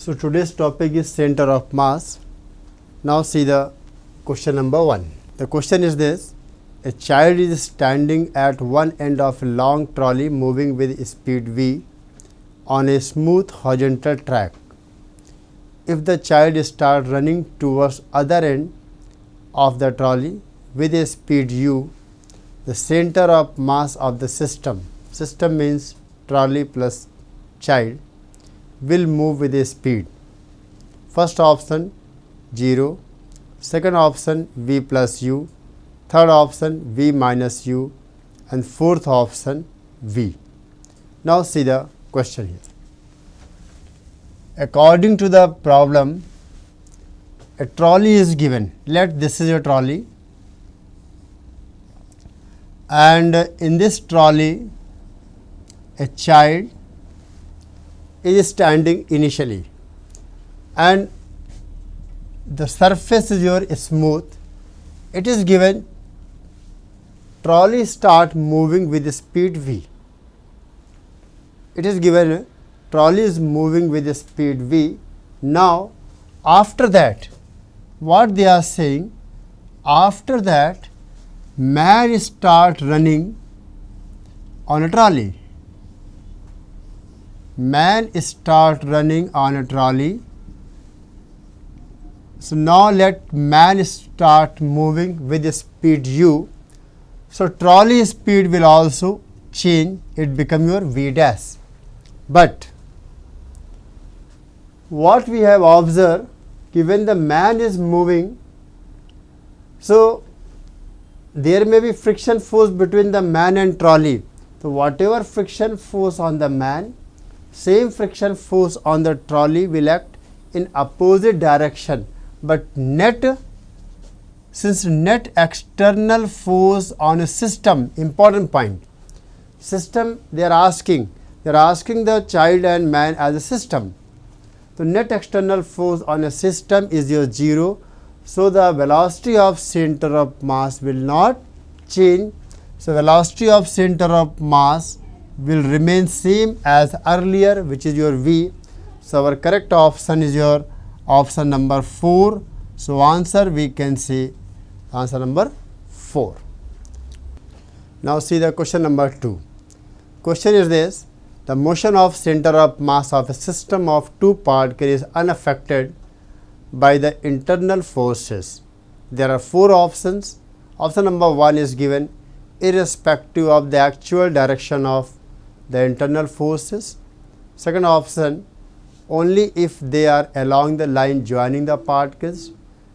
So today's topic is center of mass. Now see the question number 1. The question is this: a child is standing at one end of a long trolley moving with speed v on a smooth horizontal track. If the child starts running towards other end of the trolley with a speed u, the center of mass of the system means trolley plus child, will move with a speed. First option 0, second option v plus u, third option v minus u, and fourth option v. Now see the question here. According to the problem, a trolley is given. Let this is a trolley, and in this trolley a child is standing initially, and the surface is your smooth. It is given trolley start moving with speed v. It is given trolley is moving with speed v. Now after that, what they are saying, after that man start running on a trolley. Man start running on a trolley. So now let man start moving with the speed u. So trolley speed will also change, it become your v dash. But what we have observed, when the man is moving, so there may be friction force between the man and trolley. So whatever friction force on the man, same friction force on the trolley will act in opposite direction. But since net external force on a system, important point, system they are asking the child and man as a system. So net external force on a system is your 0. So the velocity of center of mass will not change. So velocity of center of mass will remain same as earlier, which is your v. So our correct option is your option number 4. So answer we can say answer number 4. Now see the question number 2. Question is this: the motion of center of mass of a system of two particles is unaffected by the internal forces. There are 4 options. Option number 1 is given irrespective of the actual direction of the internal forces. Second option, only if they are along the line joining the particles.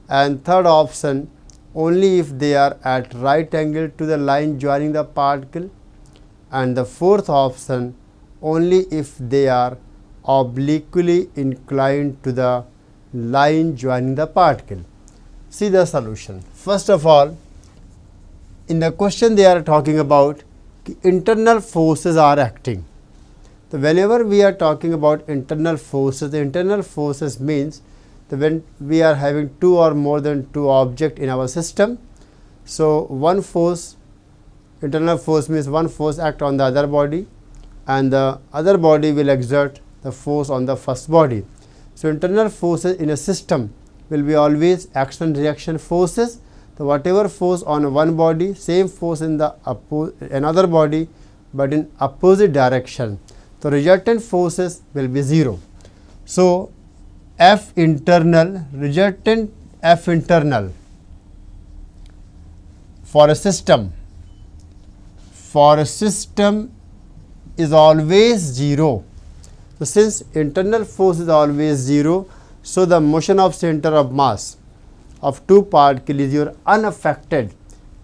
And third option, only if they are at right angle to the line joining the particle. And the fourth option, only if they are obliquely inclined to the line joining the particle. See the solution. First of all, in the question they are talking about internal forces are acting. So whenever we are talking about internal forces, the internal forces means that when we are having 2 or more than 2 objects in our system, so one force, internal force means one force act on the other body, and the other body will exert the force on the first body. So internal forces in a system will be always action reaction forces. So whatever force on one body, same force in the another body, but in opposite direction. So resultant forces will be 0. So F internal, resultant F internal for a system is always 0. So since internal force is always 0, so the motion of center of mass of two particles is your unaffected,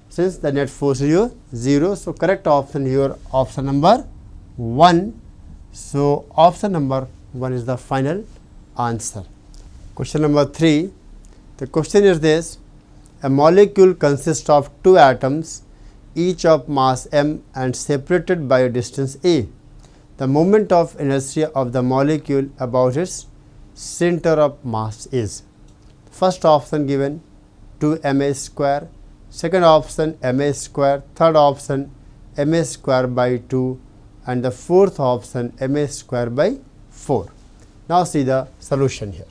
since the net force is your 0. So correct option here, option number 1. So option number 1 is the final answer. Question number 3. The question is this: a molecule consists of 2 atoms, each of mass m and separated by a distance a. The moment of inertia of the molecule about its center of mass is. First option given 2ma square, second option ma square, third option ma square by 2, and the fourth option ma square by 4. Now see the solution here.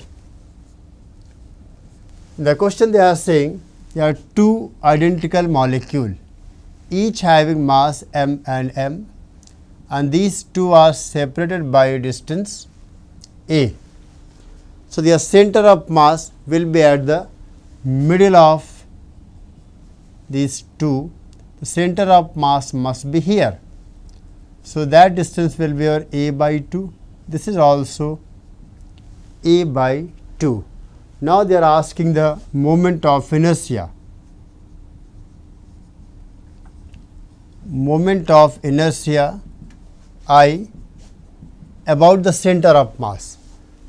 In the question they are saying there are two identical molecules, each having mass m, and these two are separated by a distance a. So their center of mass will be at the middle of these two. The center of mass must be here. So that distance will be your a by 2. This is also a by 2. Now they are asking the moment of inertia. Moment of inertia I about the center of mass.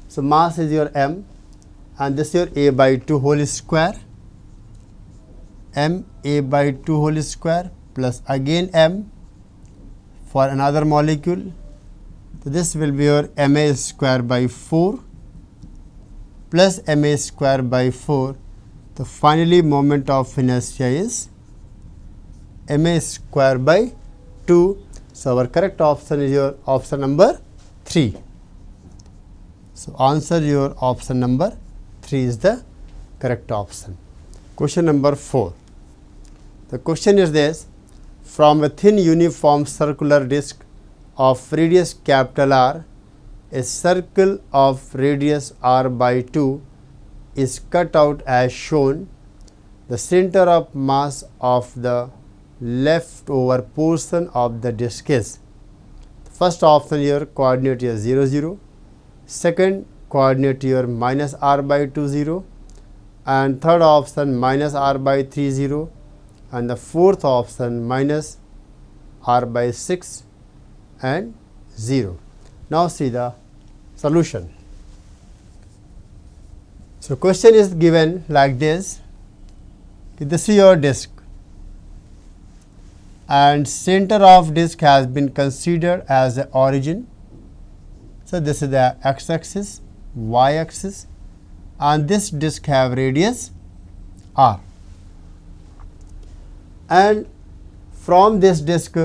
So mass is your m and this is your a by 2 whole square, m a by 2 whole square plus again m for another molecule. So this will be your ma square by 4 plus ma square by 4. So finally moment of inertia is ma square by 2. So our correct option is your option number 3. So answer your option number 3 is the correct option. Question number 4. The question is this: from a thin uniform circular disc of radius capital R, a circle of radius r by 2 is cut out as shown. The center of mass of the leftover portion of the disc is. First option here coordinate is 0, 0. Second coordinate here minus r by 2, 0. And third option minus r by 3, 0. And the fourth option minus r by 6 and 0. Now see the solution. So question is given like this: this is your disc and center of disc has been considered as the origin. So this is the x-axis, y-axis, and this disc have radius r. And from this disc,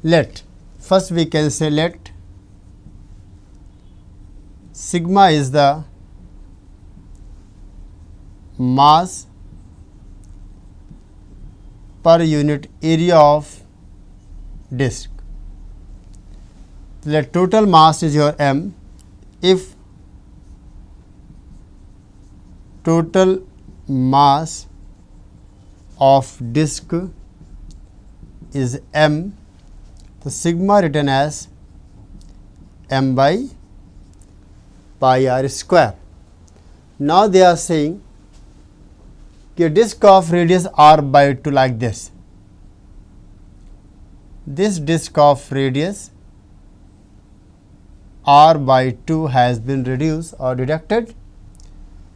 let first we can say let sigma is the mass per unit area of disc. Let total mass is your m. If total mass of disc is m, the sigma written as m by pi r square. Now they are saying a disc of radius r by 2 like this. This disc of radius r by 2 has been reduced or deducted.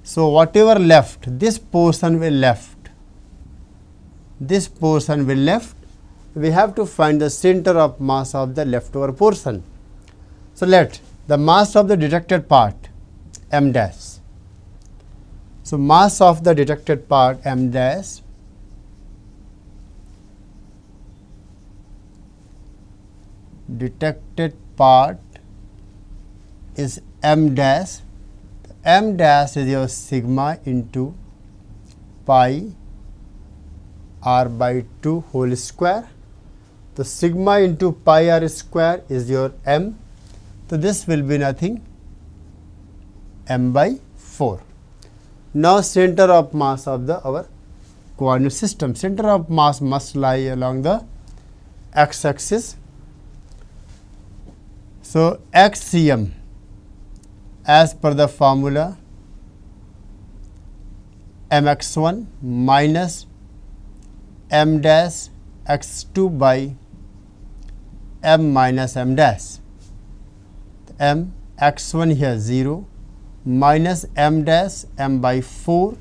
So whatever left, this portion will left. This portion will left. We have to find the center of mass of the leftover portion. So let the mass of the deducted part m dash. So mass of the deducted part m dash detected part is m dash. M dash is your sigma into pi r by 2 whole square. The sigma into pi r square is your m. So this will be nothing m by 4. Now center of mass of the our coordinate system. Center of mass must lie along the x-axis. So xcm as per the formula mx1 minus m dash x2 by m minus m dash. M x1 here 0 minus m dash m by 4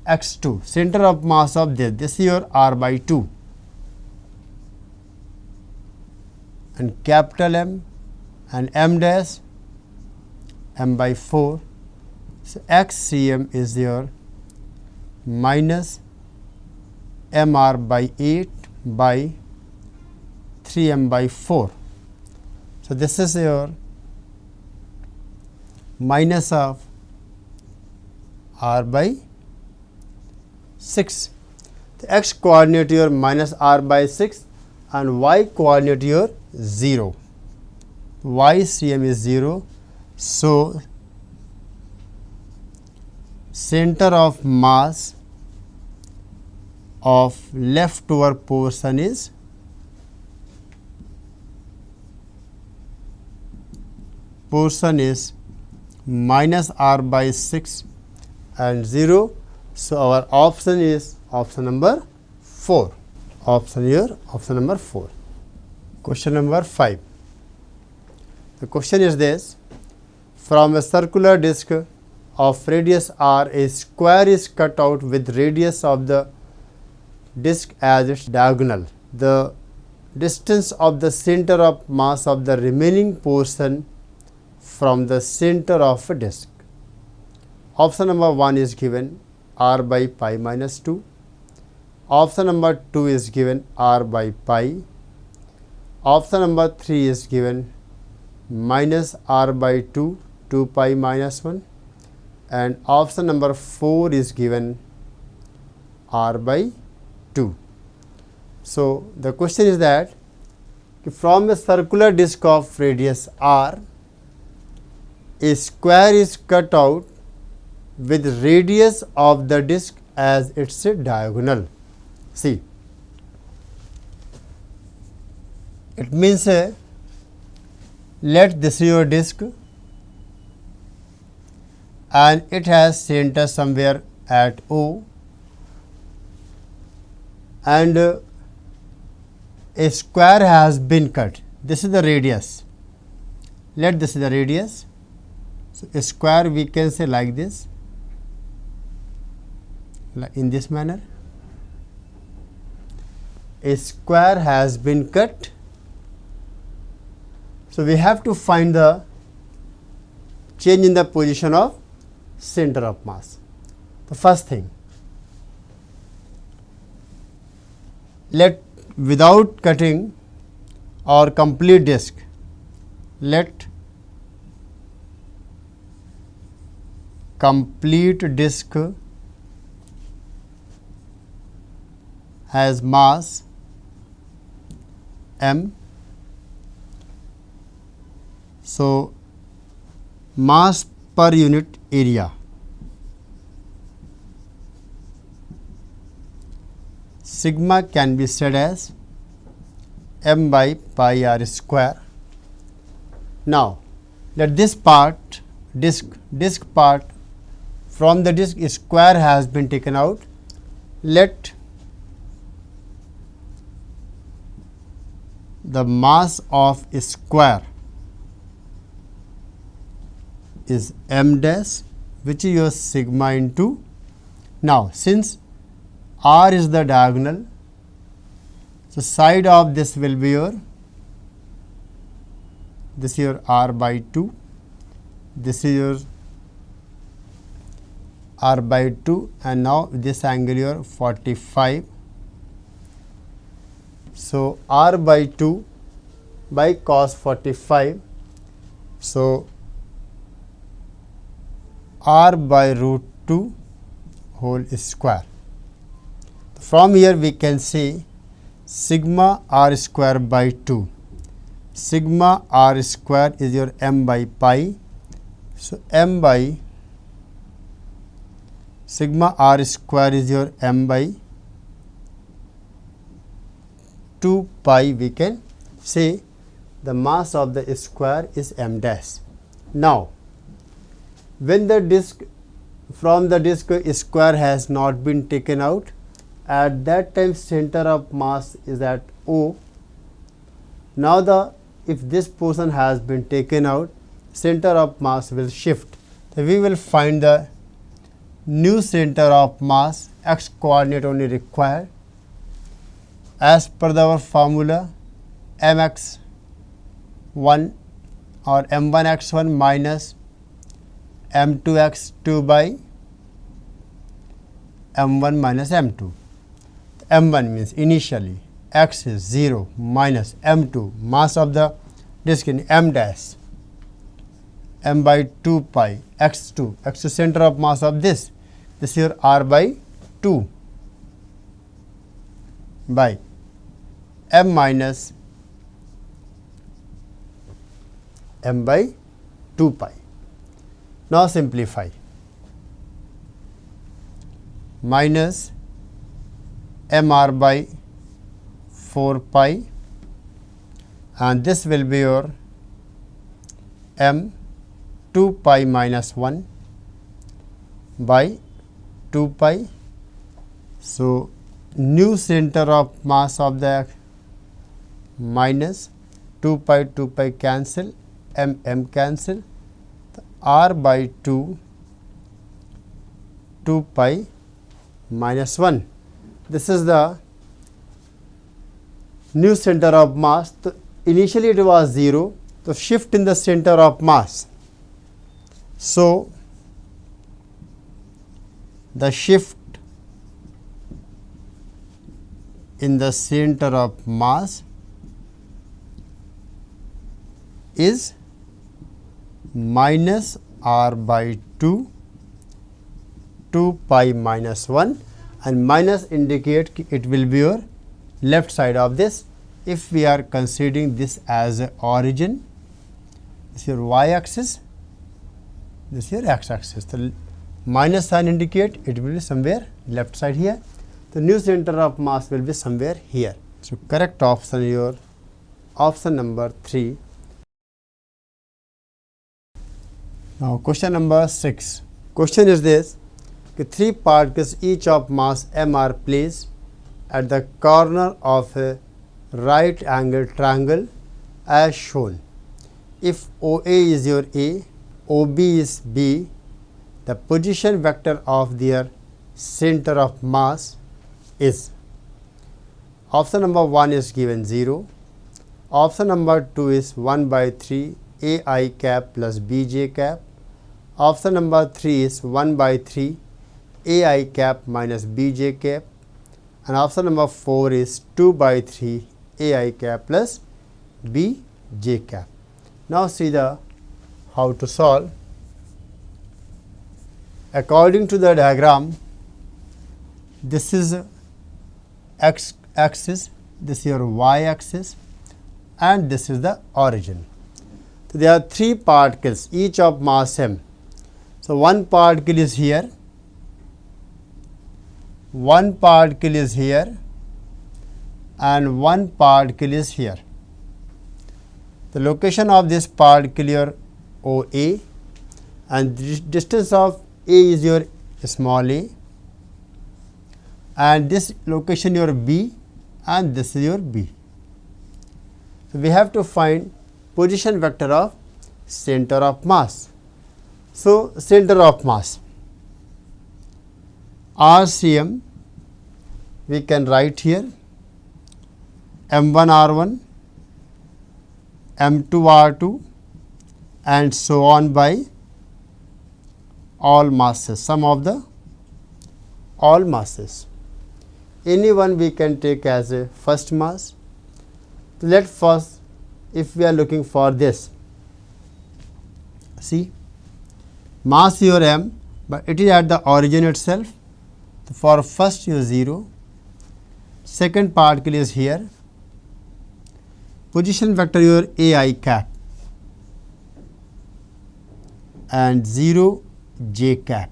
x2. Center of mass of this is your r by 2 and capital M and m dash m by 4. So xcm is your minus mr by 8 by 3m by 4. So this is your minus of r by 6. The x coordinate here minus r by 6 and y coordinate here 0. Y CM is 0. So, center of mass of leftover portion is minus r by 6 and 0. So, our option is option number 4. Option here, option number 4. Question number 5. The question is this: from a circular disc of radius r, a square is cut out with radius of the disc as its diagonal. The distance of the center of mass of the remaining portion from the center of a disc. Option number 1 is given r by pi minus 2. Option number 2 is given r by pi. Option number 3 is given minus r by 2, 2 pi minus 1, and option number 4 is given r by 2. So, the question is that from a circular disc of radius r, a square is cut out with radius of the disc as its diagonal. See, it means let this is your disc and it has center somewhere at O, and a square has been cut. This is the radius. Let this is the radius. So, a square we can say like this, in this manner. A square has been cut. So, we have to find the change in the position of center of mass. The first thing, let without cutting or complete disc, let complete disc has mass m. So, mass per unit area, sigma can be said as m by pi r square. Now, let this part disc part, from the disc square has been taken out. Let the mass of a square is m dash, which is your sigma into. Now, since r is the diagonal, so side of this will be your r by 2, this is your r by 2, and now this angle your 45. So, r by 2 by cos 45. So, r by root 2 whole square. From here we can say sigma r square by 2. Sigma r square is your m by pi. So, m by sigma r square is your m by 2 pi. We can say the mass of the square is m dash. Now, when the disc from the disc square has not been taken out, at that time center of mass is at O. Now, if this portion has been taken out, center of mass will shift. So, we will find the new center of mass, x coordinate only required. As per our formula, mx1 or m1x1 minus m2x2 by m1 minus m2. M1 means initially x is 0 minus m2, mass of the disc in m dash. m by 2 pi x2. X2 center of mass of this. This is your r by 2 by m minus m by 2 pi. Now simplify. Minus mr by 4 pi, and this will be your m 2 pi minus 1 by 2 pi. So, new center of mass of the minus 2 pi cancel, m cancel, r by 2 pi minus 1. This is the new center of mass. So, initially it was 0, so shift in the center of mass. So, the shift in the center of mass is minus r by 2 pi minus 1, and minus indicate it will be your left side of this. If we are considering this as a origin, this is your y axis, this is your x axis. The minus sign indicate it will be somewhere left side here. The new center of mass will be somewhere here. So, correct option is your option number 3. Now, question number 6. Question is this: 3 particles each of mass m are placed at the corner of a right angle triangle as shown. If OA is your A, OB is B, the position vector of their center of mass is. Option number 1 is given 0. Option number 2 is 1 by 3 AI cap plus BJ cap. Option number 3 is 1 by 3 AI cap minus BJ cap, and option number 4 is 2 by 3 AI cap plus BJ cap. Now see the how to solve. According to the diagram, this is x axis, this is your y axis, and this is the origin. So, there are 3 particles each of mass m. So, one particle is here, one particle is here, and one particle is here. The location of this particle your OA, and the distance of A is your small a, and this location your B, and this is your B. So, we have to find position vector of center of mass. So, center of mass RCM we can write here M1 R1, M2 R2, and so on by all masses, sum of the all masses. Any one we can take as a first mass. So, let first, if we are looking for this, see mass your m, but it is at the origin itself. So, for first you 0, second particle is here, position vector your AI cap, and 0 j cap.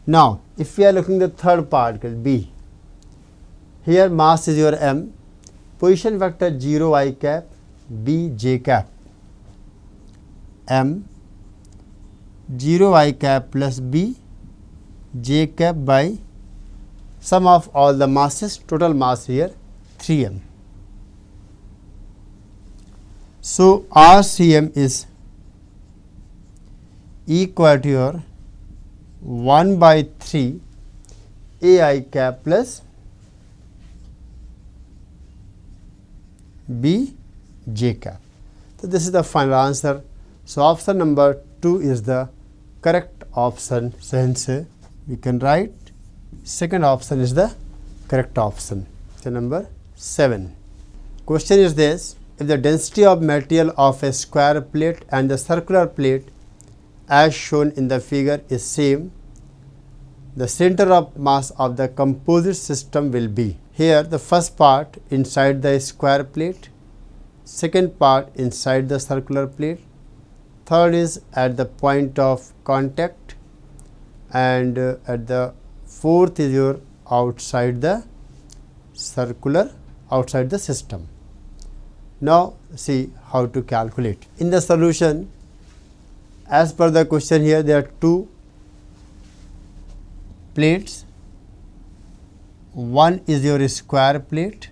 Now, if we are looking the third particle B, here mass is your m, position vector 0 I cap, B j cap, m 0 I cap plus B j cap by sum of all the masses, total mass here 3m. So, RCM is equal to your 1 by 3 AI cap plus B j cap. So, this is the final answer. So, option number 2 is the correct option. So, hence we can write second option is the correct option. So, number 7. Question is this: if the density of material of a square plate and the circular plate as shown in the figure is same, the center of mass of the composite system will be. Here the first part inside the square plate, second part inside the circular plate, third is at the point of contact, and at the fourth is your outside the circular, outside the system. Now see how to calculate. In the solution, as per the question here, there are two plates. One is your square plate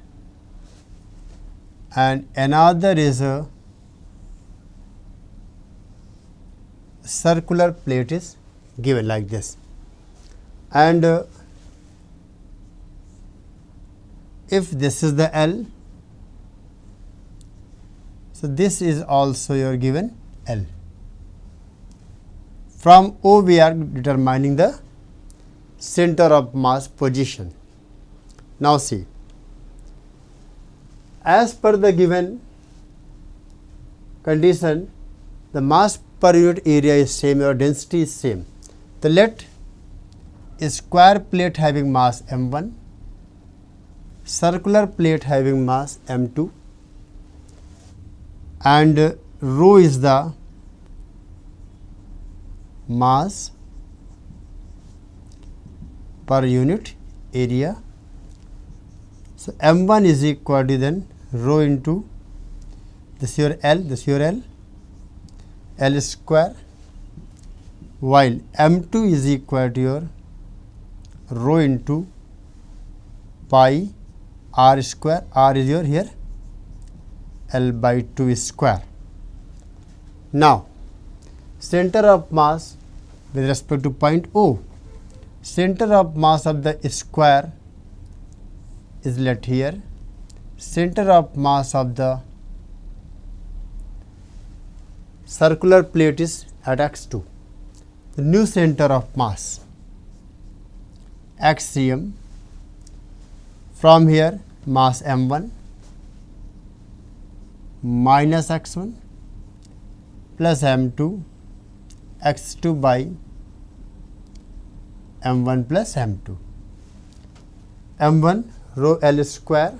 and another is a circular plate is given like this. And if this is the L, so this is also your given L. From O we are determining the center of mass position. Now see, as per the given condition, the mass per unit area is same, or density is same. So let a square plate having mass m1, circular plate having mass m2, and rho is the mass per unit area. So m1 is equal to then rho into this your L, this your L square, while m2 is equal to your rho into pi r square. R is your here L by 2 square. Now center of mass with respect to point O, center of mass of the square is let here, center of mass of the circular plate is at x2. The new center of mass xcm, from here mass m1 minus x1 plus m2 x2 by m1 plus m2. m1 rho L square,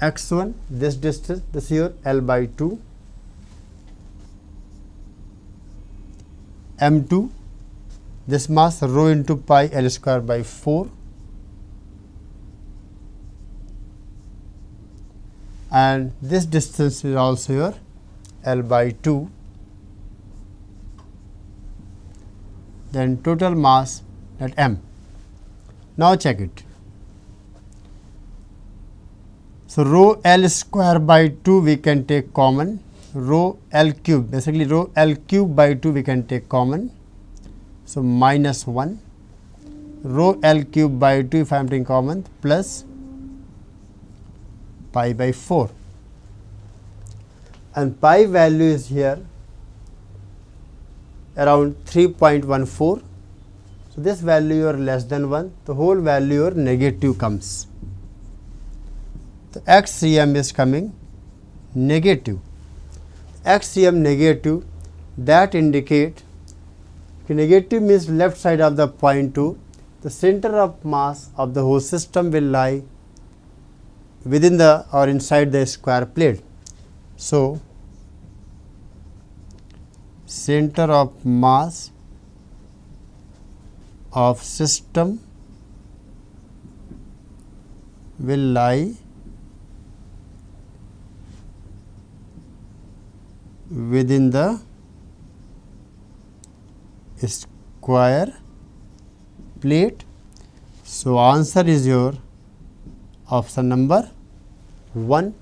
x1 this distance, this here L by 2, m2 this mass rho into pi L square by 4, and this distance is also your L by 2. Then total mass at m. Now check it. So rho L square by 2 we can take common, rho L cube, basically rho L cube by 2 we can take common. So minus 1, rho L cube by 2 if I am taking common, plus pi by 4, and pi value is here around 3.14. So this value or less than 1, the whole value or negative comes. The xcm is coming negative. Xcm negative, that indicate negative means left side of the point 2. The center of mass of the whole system will lie within the or inside the square plate. So center of mass of system will lie within the square plate. So answer is your option number 1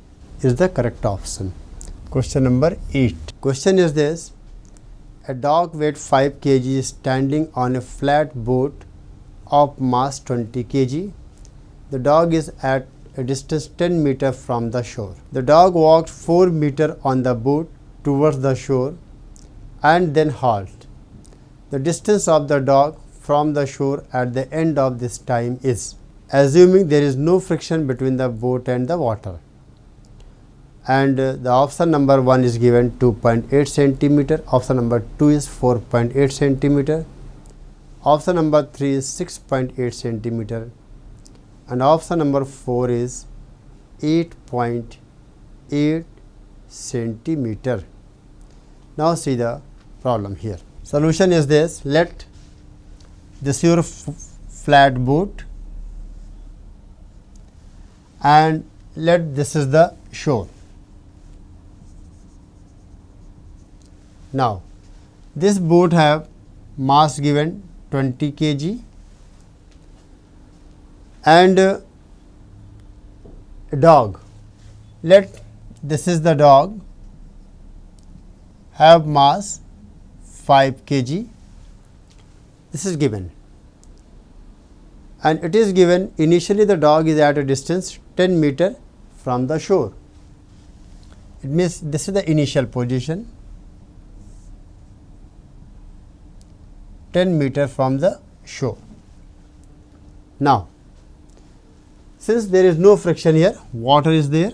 is the correct option. Question number 8. Question is this: a dog weight 5 kg is standing on a flat boat of mass 20 kg. The dog is at a distance 10 meter from the shore. The dog walked 4 meter on the boat towards the shore and then halt. The distance of the dog from the shore at the end of this time is. assuming there is no friction between the boat and the water. And the option number 1 is given 2.8 centimeter, option number 2 is 4.8 centimeter, option number 3 is 6.8 centimeter, and option number 4 is 8.8 centimeter. Now see the problem here. Solution is this: let this your flat boat and let this is the shore. Now this boat have mass given 20 kg and a dog. Let this is the dog have mass 5 kg. This is given, and it is given initially the dog is at a distance 10 meter from the shore. It means this is the initial position, 10 meter from the shore. Now since there is no friction here, water is there.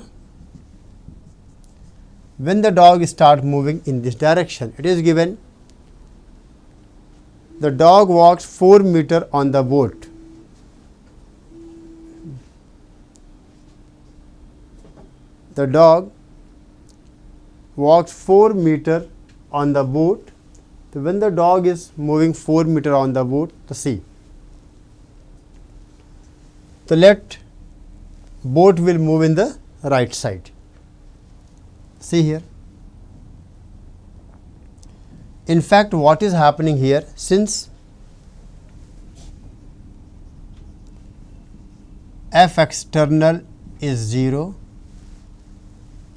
When the dog start moving in this direction, it is given the dog walks 4 meter on the boat. The dog walks 4 meter on the boat. So when the dog is moving 4 meter on the boat, to see. So let boat will move in the right side. See here. In fact, what is happening here, since F external is 0,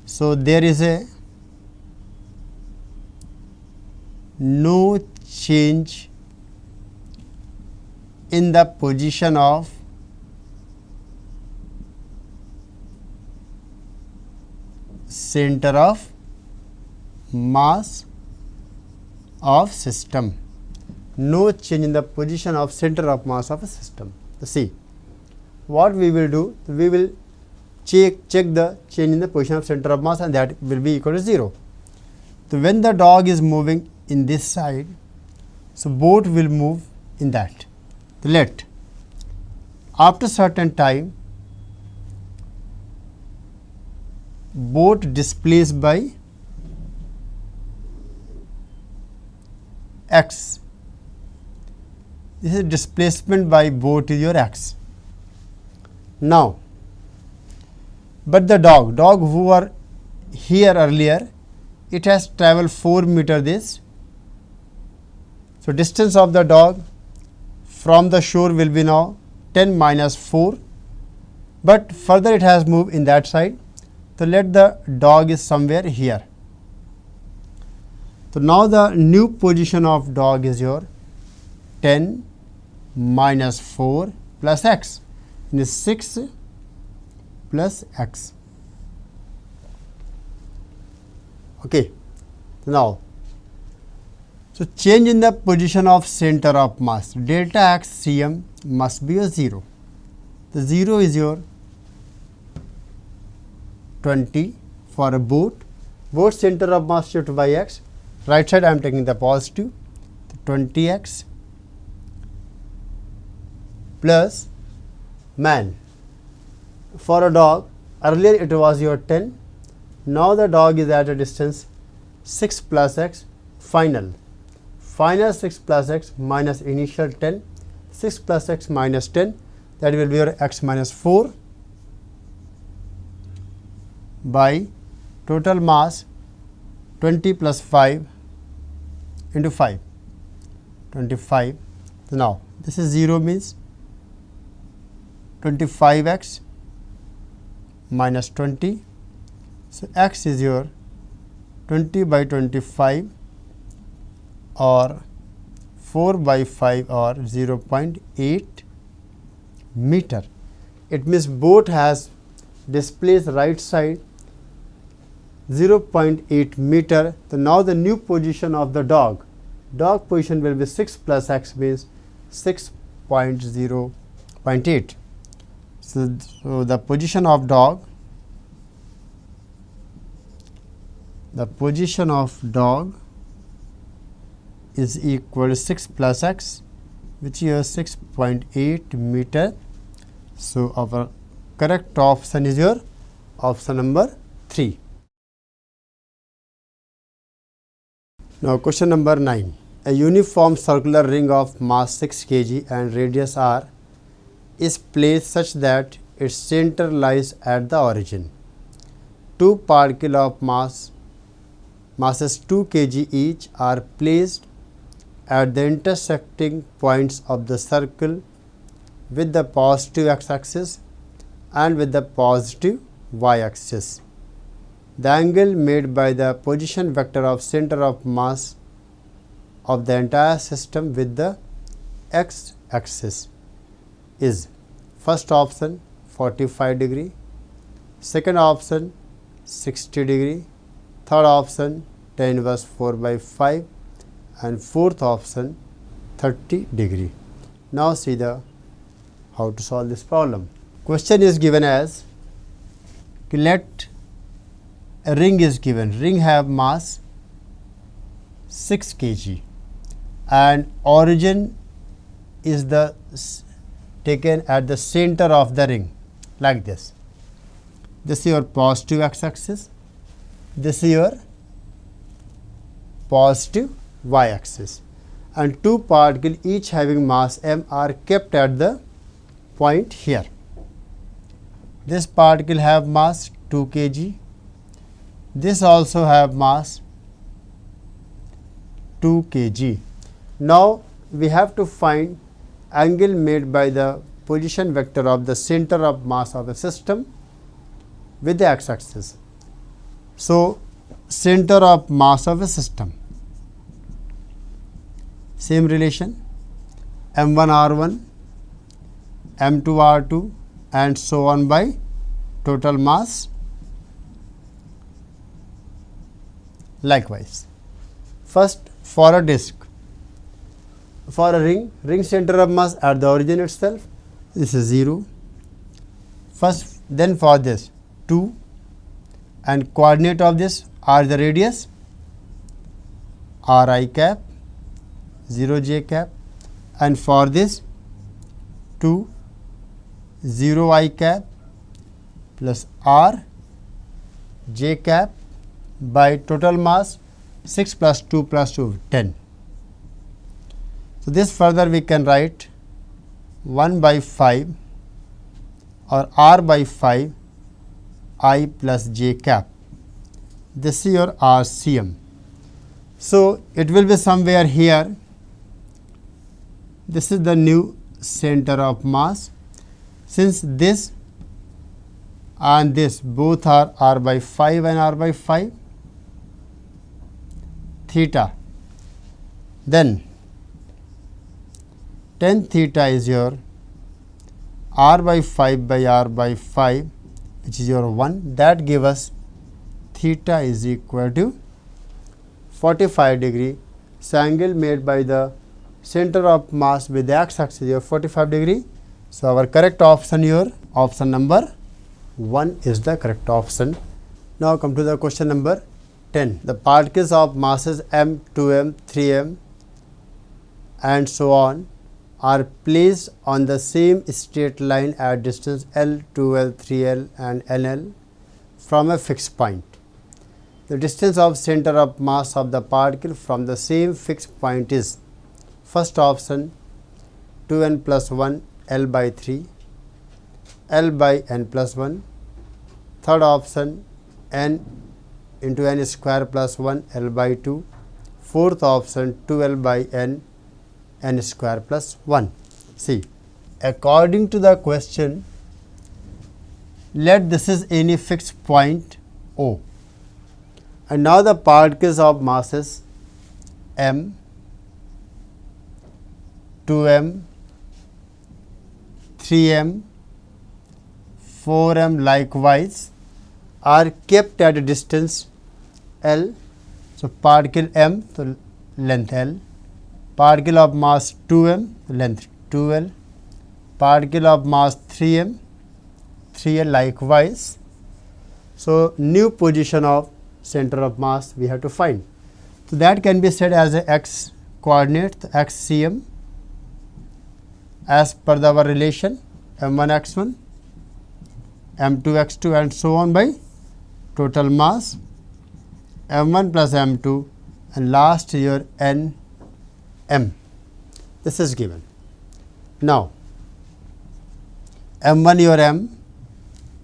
so there is a no change in the position of center of mass of system. No change in the position of center of mass of a system. See, what we will do, we will check the change in the position of center of mass, and that will be equal to 0. So when the dog is moving in this side, so boat will move in that. So let after certain time boat displaced by x. This is displacement by boat is your x. Now, but the dog who were here earlier, it has traveled 4 meter this. So distance of the dog from the shore will be now 10 minus 4, but further it has moved in that side. So let the dog is somewhere here. So now the new position of dog is your 10 minus 4 plus x, and is 6 plus x. Okay. Now, so change in the position of center of mass, delta x cm must be a 0. The 0 is your 20 for a boat. Boat center of mass shift by x. Right side I am taking the positive, 20x plus man. For a dog, earlier it was your 10. Now the dog is at a distance 6 plus x final. Final 6 plus x minus initial 10. 6 plus x minus 10, that will be your x minus 4 by total mass 20 plus 5 into 5, 25. Now this is 0 means 25x minus 20. So x is your 20 by 25 or 4 by 5 or 0.8 meter. It means boat has displaced right side 0.8 meter. So now the new position of the dog position will be 6 plus x means 6.0.8. So the position of dog, is equal to 6 plus x, which is 6.8 meter. So our correct option is your option number 3. Now question number 9. A uniform circular ring of mass 6 kg and radius r is placed such that its center lies at the origin. Two particles of masses 2 kg each are placed at the intersecting points of the circle with the positive x-axis and with the positive y-axis. The angle made by the position vector of center of mass of the entire system with the x-axis is first option 45 degree, second option 60 degree, third option tan inverse 4 by 5 and fourth option 30 degree. Now see how to solve this problem. Question is given as, let a ring is given. Ring have mass 6 kg and origin is taken at the center of the ring like this. This is your positive x-axis. This is your positive y-axis. And two particles each having mass m are kept at the point here. This particle have mass 2 kg. This also have mass 2 kg. Now we have to find angle made by the position vector of the center of mass of the system with the x-axis. So center of mass of a system, same relation, m1 r1, m2 r2 and so on by total mass. Likewise, first for a disc, for a ring center of mass at the origin itself, this is 0. First, then for this 2 and coordinate of this are the radius r I cap, 0 j cap, and for this 2 0 I cap plus r j cap by total mass 6 plus 2 plus 2 10. So this further we can write 1 by 5 or r by 5 I plus j cap. This is your RCM. So it will be somewhere here. This is the new center of mass. Since this and this both are r by 5 and r by 5 theta, then tan theta is your r by 5 by r by 5, which is your 1. That give us theta is equal to 45 degree. So angle made by the center of mass with the x-axis is 45 degree. So our correct option, your option number 1 is the correct option. Now come to the question number 10. The particles of masses m, 2m, 3m and so on are placed on the same straight line at distance L, 2L, 3L and NL from a fixed point. The distance of center of mass of the particle from the same fixed point is first option 2n plus 1 L by 3, L by n plus 1, third option n into n square plus 1 L by 2, fourth option 2L by n, n square plus 1. See, according to the question, let this is any fixed point O. And now the particles of masses m, 2m, 3m, 4m likewise are kept at a distance L. So particle m, so length L, particle of mass 2m, length 2L, particle of mass 3m, 3L likewise. So, new position of center of mass we have to find. So, that can be said as a x coordinate, xcm, as per our relation m1 x1, m2 x2 and so on by total mass m1 plus m2 and last your n m. This is given. Now, m1 your m,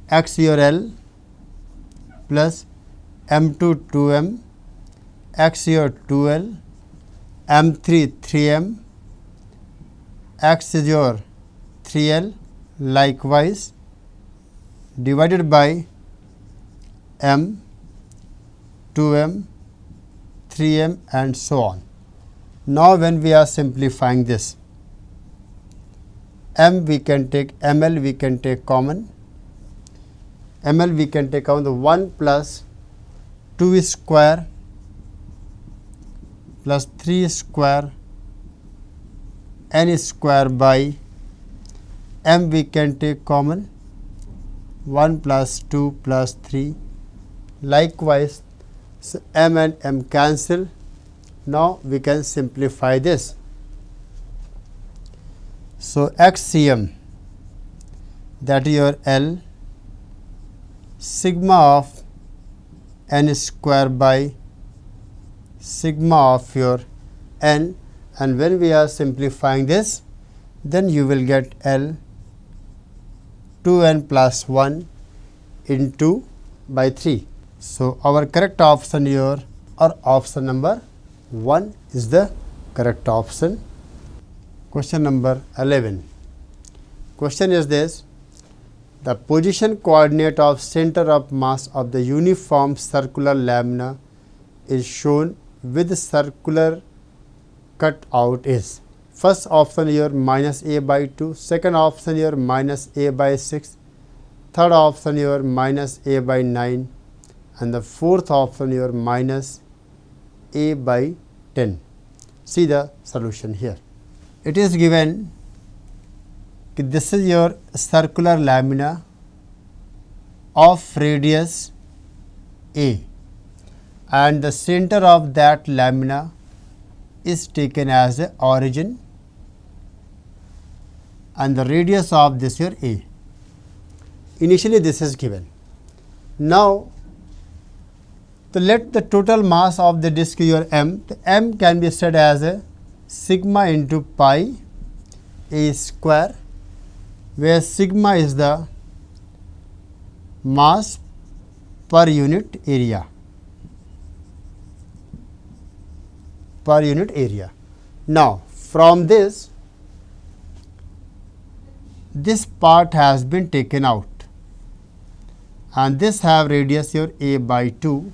x your L plus m2 2m, x your 2L, m3 3m, x is your 3L likewise divided by m, 2m, 3m and so on. Now, when we are simplifying this, m we can take, ml we can take common, ml we can take common the 1 plus 2 square plus 3 square n square by m we can take common 1 plus 2 plus 3 likewise. So, m and m cancel. Now, we can simplify this. So, xcm, that is your L sigma of n square by sigma of your n, and when we are simplifying this, then you will get L 2n plus 1 into by 3. So, our correct option here or option number 1 is the correct option. Question number 11. Question is this: the position coordinate of center of mass of the uniform circular lamina is shown with circular cut out is. First option here minus a by 2, second option here minus a by 6, third option here minus a by 9 and the fourth option here minus a by 10. See the solution here. It is given this is your circular lamina of radius a and the center of that lamina is taken as the origin and the radius of this here a. Initially this is given. Now, to let the total mass of the disc your m, the m can be said as a sigma into pi a square, where sigma is the mass per unit area. Now, from this part has been taken out and this have radius here a by 2.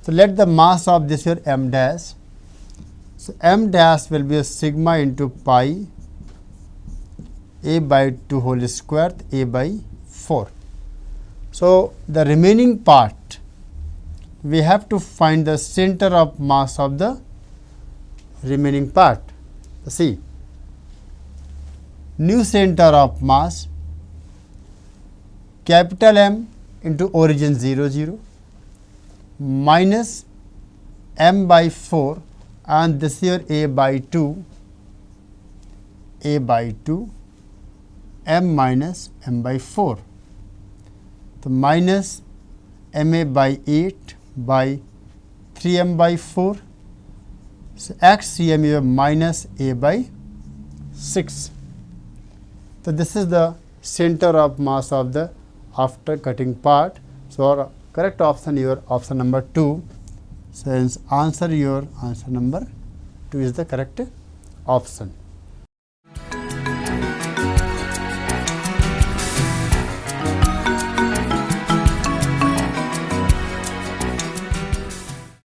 So, let the mass of this here m dash. So, m dash will be a sigma into pi a by 2 whole square a by 4. So, the remaining part we have to find the center of mass of the remaining part. See, new center of mass capital M into origin 0 0 minus m by 4 and this here a by 2 m minus m by 4. So, minus m a by 8 by 3 m by 4. So, x c m is minus a by 6. So, this is the center of mass of the after cutting part. So, our correct option your option number 2. Since answer your answer number 2 is the correct option.